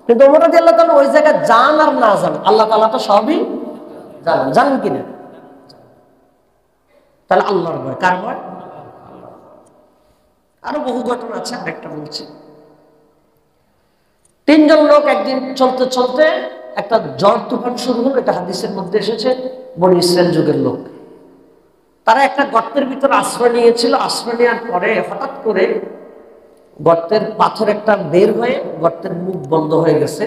কিন্তু ওমর রাদিয়াল্লাহু তাআলা ওই জায়গায় জান আর না জান, আল্লাহ তাআলা তো সবই জানেন। জানেন কিনা? তাহলে আল্লাহর ভয়। কার ভয়? আরো বহু ঘটনা আছে, আরেকটা বলছি। 3 জন লোক একদিন চলতে চলতে একটা ঝড় তুফান শুরু হলো, এটা হাদিসের মধ্যে এসেছে, বনী ইসরাইল যুগের লোক। তারা একটা গর্তের ভিতর আশ্রয় নিয়েছিল। আশ্রয় নেওয়ার পরে হঠাৎ করে গর্তের পাথর একটা বের হয়ে গর্তের মুখ বন্ধ হয়ে গেছে।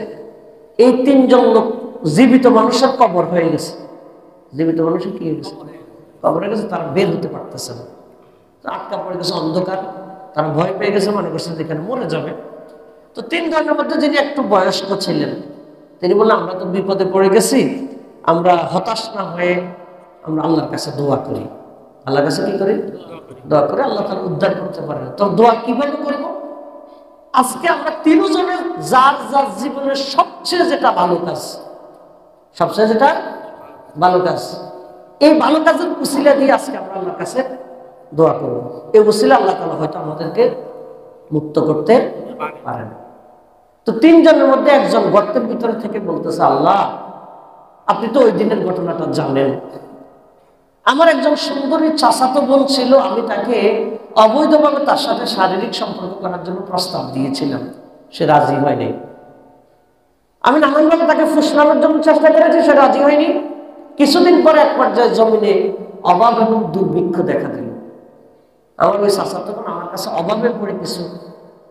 এই 3 জন লোক জীবিত মানুষের কবর হয়ে গেছে। জীবিত মানুষের কি হয়ে গেছে? কবর হয়ে গেছে, তারা বের হতে পারতেছে না, আটকা পড়ে গেছে অন্ধকার। তারা ভয় পেয়ে গেছে, মনে করছে যেখানে মরে যাবে। তো 3 জনের মধ্যে যিনি একটু বয়স্ক ছিলেন, তিনি বললেন আমরা তো বিপদে পড়ে গেছি, আমরা হতাশ না হয়ে আমরা আল্লাহর কাছে দোয়া করি। আল্লাহর কাছে কি করি? দোয়া করে আল্লাহ তাআলা উদ্ধার করতে পারেন। তো দোয়া কিভাবে করবো? আজকে আমরা 3 জনের যার যার জীবনের সবচেয়ে যেটা ভালো কাজ, সবচেয়ে যেটা ভালো কাজ, এই ভালো কাজের উসিলা দিয়ে আজকে আমরা আল্লাহর কাছে দোয়া করবো। এই উসিলা আল্লাহ তাআলা হয়তো আমাদেরকে মুক্ত করতে পারেন। তো 3 জনের মধ্যে একজন গর্তের ভিতরে থেকে বলতেছে আল্লাহ আপনি তো ওই দিনের ঘটনাটা জানেন, আমার একজন সুন্দরী চাচাতো বোন ছিল, আমি তাকে অবৈধভাবে তার সাথে শারীরিক সম্পর্ক করার জন্য প্রস্তাব দিয়েছিলাম, সে রাজি হয়নি। আমি নানানভাবে তাকে ফুসলানোর জন্য চেষ্টা করেছি, সে রাজি হয়নি। কিছুদিন পরে এক পর্যায়ে জমিনে অভাব এবং দুর্ভিক্ষ দেখা দিল। আমার ওই চাচা তখন আমার কাছে অভাবে পড়ে কিছু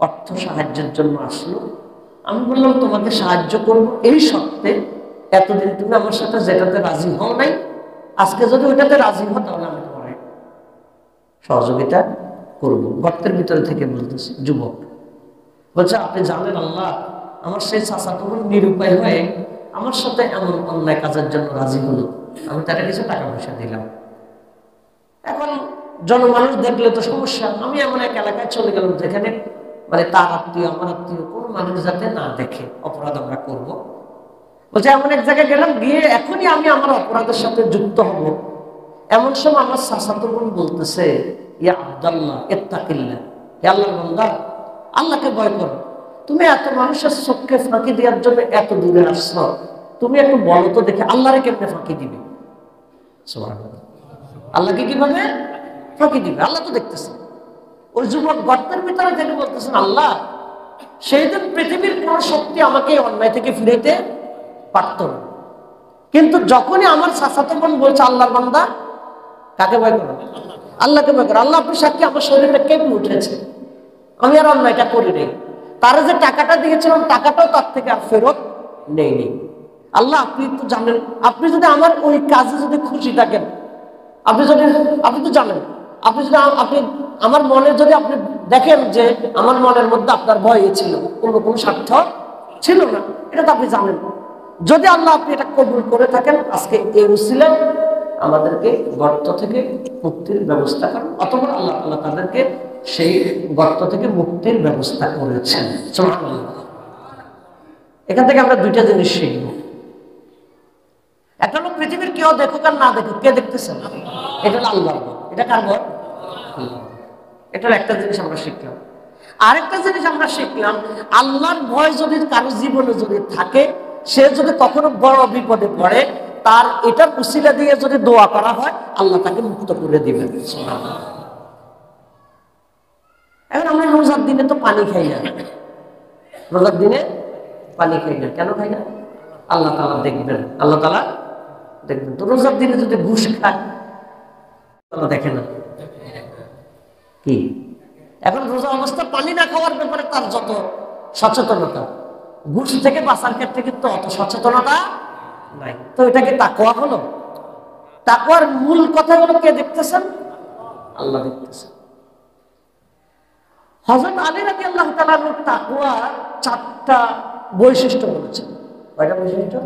অর্থ সাহায্যের জন্য আসলো। আমি বললাম তোমাকে সাহায্য করব এই সত্ত্বে এতদিন তুমি আমার সাথে যেটাতে রাজি হও নাই, আজকে যদি ওইটাতে রাজি হও তাহলে আমি তোমার সহযোগিতা করবো। গর্তের ভিতরে থেকে বলতেছে যুবক, বলছে আপনি জানেন আল্লাহ, আমার সেই চাচা তখন নিরুপায় হয়ে আমার সাথে এমন অন্যায় কাজের জন্য রাজি হলো, আমি তাকে কিছু টাকা পয়সা দিলাম। এখন জনমানুষ দেখলে তো সমস্যা। আমি এমন এক এলাকায় চলে গেলাম যেখানে মানে তার আত্মীয় আমার আত্মীয় কোনো মানুষ যাতে না দেখে অপরাধ আমরা করব। বলছে এমন এক জায়গায় গেলাম, গিয়ে এখনই আমি আমার অপরাধের সাথে যুক্ত হব, এমন সময় আমার চাচাতো বোন বলতেছে ইয়া আব্দুল্লাহ ইত্তাকিল্লাহ, হে আল্লাহর বান্দা আল্লাহকে ভয় করো। তুমি এত মানুষের চোখকে ফাঁকি দেওয়ার জন্য এত দূরে আসছো, তুমি একটু বলো তো দেখে আল্লাহরে কেমনে ফাঁকি দিবে? সুবহানাল্লাহ, আল্লাহকে কিভাবে ফাঁকি দিবে? আল্লাহ তো দেখতেছে। ওই যুবক গর্তের ভিতরে থেকে বলতেছেন আল্লাহ, সেই দিন পৃথিবীর কোন শক্তি আমাকে অন্যায় থেকে ফিরাইতে পারত না, কিন্তু যখনই আমার চাচাতো বোন বলছে আল্লাহর বান্দা কাকে ভয় করো? আল্লাহকে ভয় করো। আল্লাহ আপনি সাক্ষী, আমার শরীরটা কেঁপে উঠেছে, আমি আর অন্যায়টা করি নেই। তারা যে টাকাটা দিয়েছিলাম টাকাটাও তার থেকে আর ফেরত নেই। আল্লাহ আপনি তো জানেন, আপনি যদি আমার ওই কাজে যদি খুশি থাকেন, আপনি তো জানেন, আপনি যদি আপনি আমার মনে যদি আপনি দেখেন যে আমার মনের মধ্যে আপনার ভয় ছিল, অন্য কোনো স্বার্থ ছিল না, এটা তো আপনি জানেন। যদি আল্লাহ আপনি এটা কবুল করে থাকেন, আজকে এই উসিলায় আমাদেরকে গর্ত থেকে মুক্তির ব্যবস্থা করেন, অথবা আল্লাহ তাআলা তাদেরকে সেই গর্ত থেকে মুক্তির ব্যবস্থা করেছেন। সুবহানাল্লাহ। এখান থেকে আমরা দুইটা জিনিস শিখব। একটা হলো পৃথিবীর কেউ দেখুক আর না দেখুক, কে দেখতেছেন? এটা হলো আল্লাহর ভয়। এটা কার ভয়? এটার একটা জিনিস আমরা শিখলাম। আরেকটা জিনিস আমরা শিখলাম, আল্লাহর ভয় যদি কারো জীবনে যদি থাকে, সে যদি কখনো বড় বিপদে পড়ে, তার এটার উসিলা দিয়ে যদি দোয়া করা হয়, আল্লাহ তাকে মুক্ত করে দিবেন। এখন আমরা রোজার দিনে তো পানি খাই না, রোজার দিনে পানি খাই না, কেন খাই না? আল্লাহ তাআলা দেখবেন, আল্লাহ তাআলা দেখবেন। তো রোজার দিনে যদি ঘুষ খায়, আল্লাহ দেখে না কি? এখন রোজা অবস্থা পানি না খাওয়ার ব্যাপারে তার যত সচেতনতা, ঘুষ থেকে বাঁচার ক্ষেত্রে কিন্তু অত সচেতনতা নাই। তো এটা কি তাকওয়া হলো? তাকওয়ার মূল কথাগুলো কে দেখতেছেন? আল্লাহ দেখতেছেন। হযরত আলী রাদিয়াল্লাহু তাআলা তাকওয়া 4টা বৈশিষ্ট্য বলেছেন। কয়টা বৈশিষ্ট্য?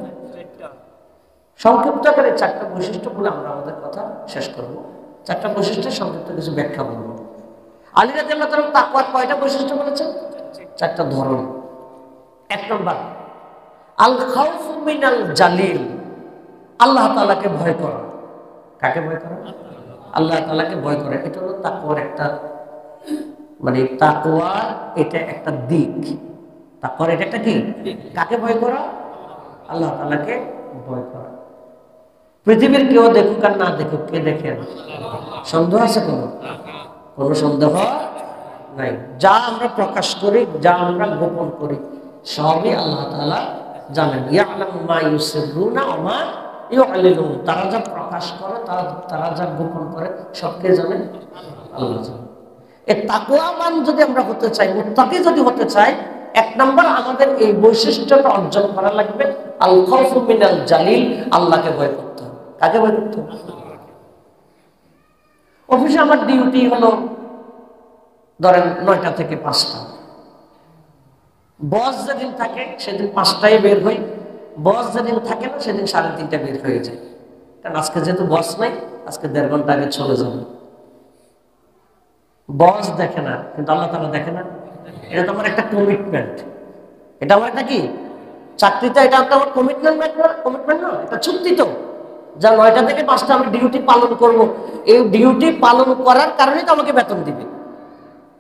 সংক্ষিপ্ত আকারে 4টা বৈশিষ্ট্য বলে আমরা আমাদের কথা শেষ করব। 4টা বৈশিষ্ট্যের সংক্ষিপ্ত কিছু ব্যাখ্যা বলবো। আলী রাদিয়াল্লাহু তাআলা তাকওয়ার কয়টা বৈশিষ্ট্য বলেছেন? 4টা ধরন। 1 নম্বর, আল খাউফু মিনাল জালিল, আল্লাহ তাআলাকে ভয় করা। কাকে ভয় করা? আল্লাহ তাআলাকে ভয় করা। এটা হলো তাকওয়ার একটা মানে তাকওয়া, এটা একটা দিক। তাকওয়ার এটা একটা কি? কাকে ভয় করা? আল্লাহ তাআলাকে ভয় করা। পৃথিবীর কেউ দেখুক আর না দেখুক, কে দেখেন? সন্দেহ আছে? কোনো সন্দেহ নাই। যা আমরা প্রকাশ করি, যা আমরা গোপন করি, সবই আল্লাহ তাআলা জানেন। ইয়ালামু মা ইউসিররুনা ওয়া মা ইউআলিনুন, তারা যা প্রকাশ করে, তারা যা গোপন করে, সবকে জানেন আল্লাহ জানেন। এই তাকওয়াবান যদি আমরা হতে চাই, মুত্তাকি যদি হতে চাই, 1 নম্বর আমাদের এই বৈশিষ্ট্যটা অর্জন করা লাগবে, আল খাউফু মিনাল জালিল, আল্লাহকে ভয় করতে হবে। কাকে ভয় করতে হবে? অফিসে আমার ডিউটি হলো ধরেন 9টা থেকে 5টা। বস যেদিন থাকে সেদিন 5টায় বের হই, বস যেদিন থাকে না সেদিন 3:30 বের হয়ে যায়। কারণ আজকে যেহেতু বস নাই, আজকে 1.5 ঘন্টা আগে চলে যাবে। বস দেখে না, কিন্তু আল্লাহ তাআলা দেখে না। এটা তো আমার একটা কমিটমেন্ট। এটা আমার একটা কি? চাকরিতে এটা একটা আমার কমিটমেন্ট না, এটা চুক্তি। তো যা 9টা থেকে 5টা আমি ডিউটি পালন করব, এই ডিউটি পালন করার কারণেই তো আমাকে বেতন দিবে।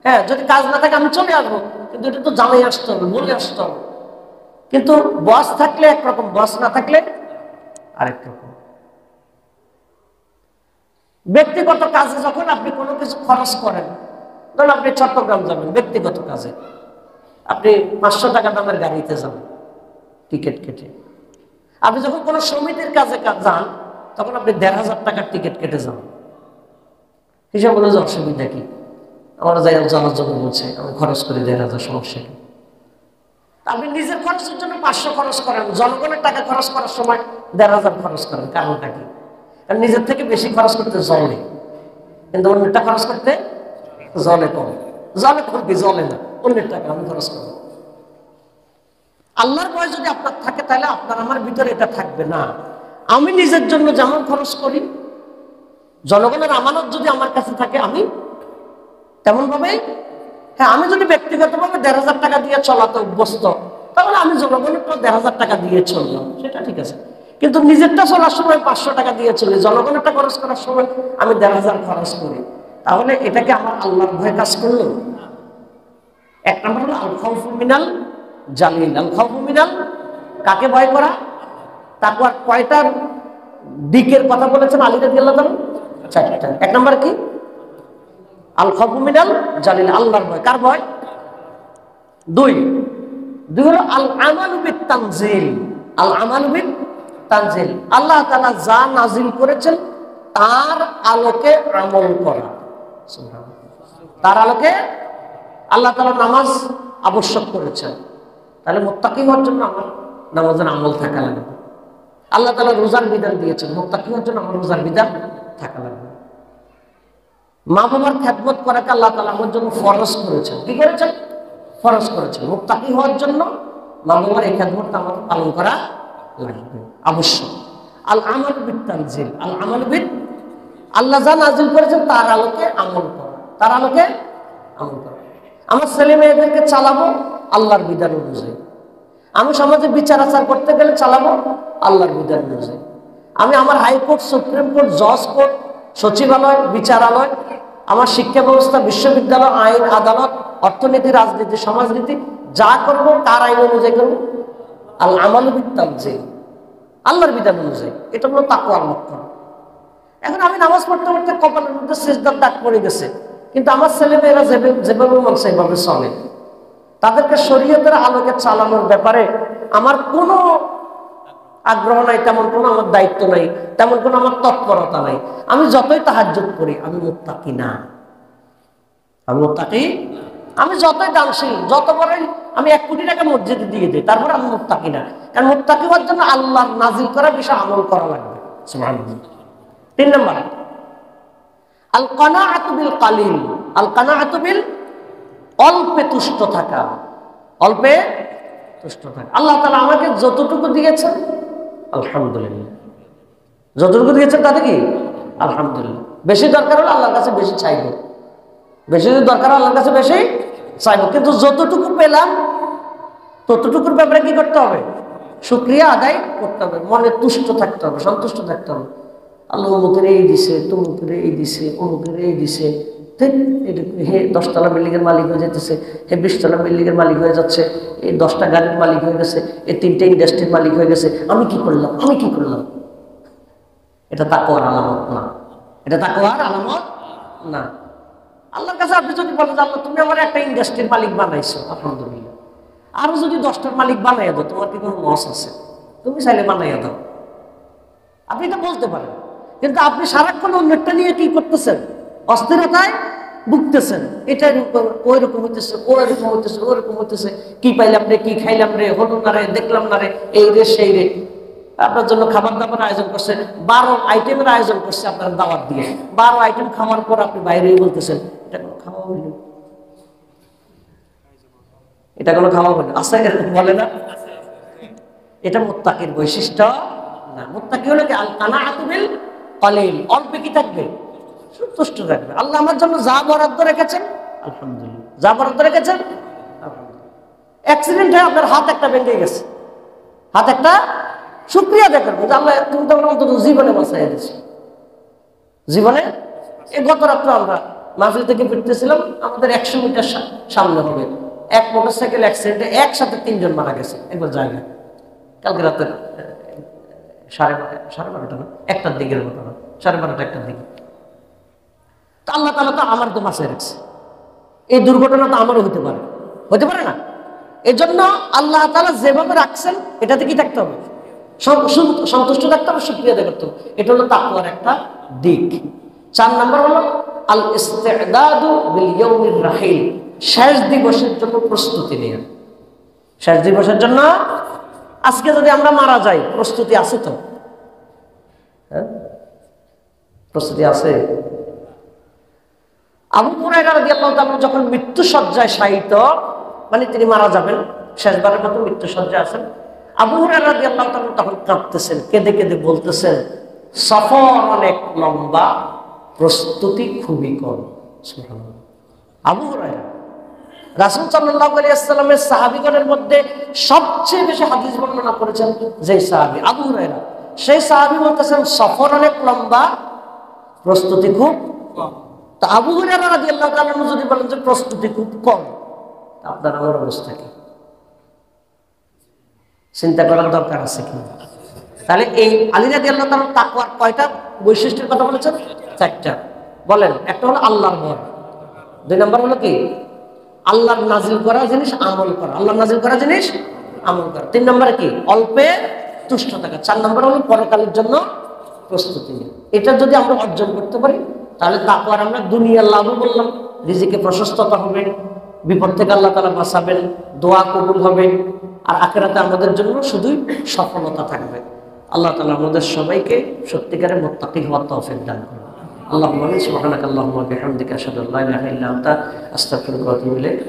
হ্যাঁ, যদি কাজ না থাকে আমি চলে আসবো, কিন্তু এটা তো জানাই আসতে হবে, বলে আসতে হবে। কিন্তু বস থাকলে একরকম, বস না থাকলে আরেক রকম। ব্যক্তিগত কাজে যখন আপনি কোনো কিছু খরচ করেন, ধরুন আপনি চট্টগ্রাম যাবেন ব্যক্তিগত কাজে, আপনি 500 টাকা দামের গাড়িতে যাবেন টিকিট কেটে। আপনি যখন কোনো সমিতির কাজে যান, তখন আপনি 1,500 টাকার টিকিট কেটে যান। হিসাব বলে যে অসুবিধা কি? আমার যাই জানার জন্য বলছে, আমি খরচ করে 1,500, সমস্যা নেই। আপনি নিজের খরচের জন্য 500 খরচ করেন, জনগণের টাকা খরচ করার সময় 1,500 খরচ করেন, কারণটা কি? কারণ নিজের থেকে বেশি খরচ করতে জলে, কিন্তু অন্যটা খরচ করতে জলে কম। জলে কম কি? জলে না, অন্যের টাকা আমি খরচ করবো। আল্লাহর ভয় যদি আপনার থাকে, তাহলে আপনার আমার ভিতরে এটা থাকবে না। আমি নিজের জন্য যেমন খরচ করি, জনগণের আমানত যদি আমার কাছে থাকে, আমি তেমন ভাবে, হ্যাঁ, আমি যদি ব্যক্তিগতভাবে 1,500 টাকা দিয়ে চলাতে অভ্যস্ত, তাহলে আমি জনগণের 1,500 টাকা দিয়ে চললাম, সেটা ঠিক আছে। কিন্তু নিজেরটা চলার সময় 500 টাকা দিয়ে চলি, জনগণেরটা খরচ করার সময় আমি 1,500 খরচ করি, তাহলে এটাকে আমার আল্লাহর ভয় কাজ করলো? এক নম্বর হলো আল খাউফু মিনাল জালিল। আল খাউফু মিনাল, কাকে ভয় করা? তাকওয়ার কয়টা দিকের কথা বলেছেন আলী রাদিয়াল্লাহু তাআলা? 4টা। এক নম্বর কি? আল খাউফু মিনাল জালিল, আল্লাহর ভয়। কার ভয়? দুই হলো আল আমালু বিত তানজিল। আল আমালু বিত তানজিল, আল্লাহ তাআলা যা নাজিল করেছেন তার আলোকে আমল করা। তার আলোকে আল্লাহ তাআলা নামাজ আবশ্যক করেছেন, তাহলে মুত্তাকি হওয়ার জন্য আমার নামাজের আমল থাকা লাগবে। আল্লাহ তাআলা রোজার বিধান দিয়েছেন, মুত্তাকি হওয়ার জন্য আমার রোজার বিধান থাকা লাগবে। মা বাবার খেদমত করাকে আল্লাহ তাআলা আমার জন্য ফরজ করেছেন। কি করেছেন? ফরজ করেছেন। মুত্তাকি হওয়ার জন্য মা বাবার এই খেদমতটা আমার পালন করা লাগবে, আবশ্যক। আল আমাল বিত তানজিল, আল আমাল বিত, আল্লাহ যা নাজিল করেছেন তার আলোকে আমল করা, তার আলোকে আমল করা। আমার ছেলে মেয়েদেরকে চালাবো আল্লাহর বিধান অনুযায়ী। আমি সমাজে বিচার আচার করতে গেলে চালাবো আল্লাহর বিধান অনুযায়ী। আমি আমার হাইকোর্ট, সুপ্রিম কোর্ট, জজ কোর্ট, সচিবালয়, বিচারালয়, আমার শিক্ষা ব্যবস্থা, বিশ্ববিদ্যালয়, আইন, আদালত, অর্থনীতি, রাজনীতি, সমাজনীতি যা করবো তার আইন অনুযায়ী করবো। আল আমালু বিত তানজিল, আল্লাহর বিধান অনুযায়ী। এটা হলো তাকওয়ার লক্ষণ। এখন আমি নামাজ পড়তে পড়তে কপালের মধ্যে সিজদার দাগ পড়ে গেছে, কিন্তু আমার ছেলেমেয়েরা যেভাবে মন সেইভাবে চলে, তাদেরকে শরীয়তের আলোকে চালানোর ব্যাপারে আমার কোনো আগ্রহ নাই, তেমন কোনো আমার দায়িত্ব নাই, তেমন কোনো আমার তৎপরতা নাই। আমি যতই তাহাজ্জুদ করি, আমি মুত্তাকি না। আমি মুত্তাকি, আমি যতই দানশীল, যত বড়ই আমি 1 কোটি টাকা মসজিদে দিয়ে দিই, তারপর আমি মুত্তাকি না। কারণ মুত্তাকি হওয়ার জন্য আল্লাহর নাজিল করা বিষয় আমল করা লাগবে। সুবহানাল্লাহ। 3 নম্বর আল কানাআতু বিল কালিল। আল কানাআতু বিল, অল্পে তুষ্ট থাকা, অল্পে তুষ্ট থাকা। আল্লাহ তাআলা আমাকে যতটুকু দিয়েছেন আলহামদুলিল্লাহ, যতটুকু দিয়েছেন তাতে কি আলহামদুলিল্লাহ। বেশি দরকার হলে আল্লাহর কাছে বেশি চাইবো, বেশি যদি দরকার আল্লাহর কাছে বেশি চাইবো। কিন্তু যতটুকু পেলাম ততটুকুর ব্যাপারে কি করতে হবে? শুকরিয়া আদায় করতে হবে, মনে তুষ্ট থাকতে হবে, সন্তুষ্ট থাকতে হবে। আল্লাহ অমুকের এই দিছে, তমুকের এই দিছে, অমুকের এই দিছে, হে 10 তলা বিল্ডিংয়ের মালিক হয়ে যেতেছে, হে 20 তলা বিল্ডিংয়ের মালিক হয়ে যাচ্ছে, এই 10টা গাড়ির মালিক হয়ে গেছে, এই 3টে ইন্ডাস্ট্রির মালিক হয়ে গেছে, আমি কি করলাম, আমি কি করলাম? এটা তাকওয়ার আলামত না, এটা তাকওয়ার আলামত না। আল্লাহর কাছে আপনি যদি বলেন, আল্লাহ তুমি আমার একটা ইন্ডাস্ট্রির মালিক বানাইছো, আলহামদুলিল্লাহ, আরো যদি 10টার মালিক বানাইয়া দাও, তোমার কি কোনো লস আছে? তুমি চাইলে বানাইয়া দাও, আপনি এটা বলতে পারেন। কিন্তু আপনি সারাক্ষণ অন্যটা নিয়ে কি করতেছেন? অস্থিরতায় ভুগতেছেন। এটা ওই রকম হইতেছে, ওই রকম হইতেছে, ওই রকম হইতেছে, কি পাইলাম রে, কি খাইলাম রে, হলো না রে, দেখলাম না রে, এই রে সেই রে। আপনার জন্য খাবার দাবার আয়োজন করছে, 12 আইটেমের আয়োজন করছে আপনার দাওয়াত দিয়ে। 12 আইটেম খাওয়ার পর আপনি বাইরে বলতেছেন এটা কোনো খাওয়া হইল, এটা কোনো খাওয়া হইল? আচ্ছা, এরকম বলে না? এটা মুত্তাকির বৈশিষ্ট্য না। মুত্তাকি হলো কি আল কানাআতু বিল কালিল, অল্পে কি থাকবে? সন্তুষ্ট থাকবে। আল্লাহ আমার জন্য যা বরাদ্দ রেখেছেন আলহামদুলিল্লাহ, যা বরাদ্দ রেখেছেন আলহামদুলিল্লাহ। অ্যাক্সিডেন্ট হয়ে আপনার হাত একটা ভেঙে গেছে, হাত একটা, শুকরিয়া আদায় করবেন যে আল্লাহ তুমি তো আমার অন্তত জীবনে বাঁচাইয়া দিয়েছো, জীবনে। এই গত রাত্রে আমরা মাহফিল থেকে ফিরতেছিলাম, আমাদের 100 মিটার সামনে হবে এক মোটরসাইকেল অ্যাক্সিডেন্টে একসাথে 3 জন মারা গেছে একবার জায়গায়। কালকে রাতে 12:30 না, 1টার দিকের ঘটনা, 12:30 1টার দিকে। তো আল্লাহ তাআলা তো আমার তো বাঁচায় রাখছে, এই দুর্ঘটনা তো আমারও হতে পারে, হতে পারে না? এজন্য আল্লাহ তাআলা যেভাবে রাখছেন এটাতে কি থাকতে হবে? সন্তুষ্ট থাকতে হবে, শুকরিয়া আদায় করতে হবে। এটা হলো তাকওয়ার একটা দিক। 4 নম্বর হলো আল ইস্তিদাদু বিল ইয়াউমির রাহিল, শেষ দিবসের জন্য প্রস্তুতি নেওয়া। শেষ দিবসের জন্য আজকে যদি আমরা মারা যাই, প্রস্তুতি আছে তো? হ্যাঁ, প্রস্তুতি আছে। আবু হুরায়রা রাদিয়াল্লাহু তাআলা যখন মৃত্যু শয্যায় শায়িত, মানে তিনি মারা যাবেন, শেষবারের মতো মৃত্যু শয্যায় আছেন, আবু হুরায়রা রাদিয়াল্লাহু তাআলা তখন কাঁদতেছেন, কেঁদে কেঁদে বলতেছেন, সফর অনেক লম্বা, প্রস্তুতি খুবই কম। সুবহানাল্লাহ। আবু হুরায়রা রাসূল সাল্লাল্লাহু আলাইহি ওয়াসাল্লামের সাহাবীগণের মধ্যে সবচেয়ে বেশি হাদিস বর্ণনা করেছেন যে সাহাবী আবু হুরায়রা, সেই সাহাবী বলতেছেন সফর অনেক লম্বা, প্রস্তুতি খুব কম। তা আবু হুরায়রা রাদিয়াল্লাহু তাআলা যদি বলেন যে প্রস্তুতি খুব কম, আপনার আমার অবস্থা কি? চিন্তা করার দরকার আছে কি? তাহলে এই আলী রাদিয়াল্লাহু তাআলা তাকওয়ার কয়টা বৈশিষ্ট্যের কথা বলেছেন? 4টা। বলেন, একটা হলো আল্লাহর ভয়, 2 নম্বর হলো কি? আল্লাহর নাজিল করা জিনিস আমল করা, আল্লাহর নাজিল করা জিনিস আমল করা। 3 নম্বরে কি? অল্পে তুষ্ট থাকা। 4 নম্বর হলো পরকালের জন্য প্রস্তুতি নেওয়া। এটা যদি আমরা অর্জন করতে পারি, তাহলে তাকওয়ার আমরা দুনিয়ার লাভও বললাম, রিজিকে প্রশস্ততা হবে, বিপদ থেকে আল্লাহ তাআলা বাঁচাবেন, দোয়া কবুল হবে, আর আখিরাতে আমাদের জন্য শুধুই সফলতা থাকবে। আল্লাহ তাআলা আমাদের সবাইকে সত্যিকারের মুত্তাকি হওয়ার তৌফিক দান করুন। আল্লাহুম্মা সুবহানাকা আল্লাহুম্মা বিহামদিকা আশহাদু আল্লা ইলাহা ইল্লা আনতা আস্তাগফিরুকা ওয়া আতুবু ইলাইক।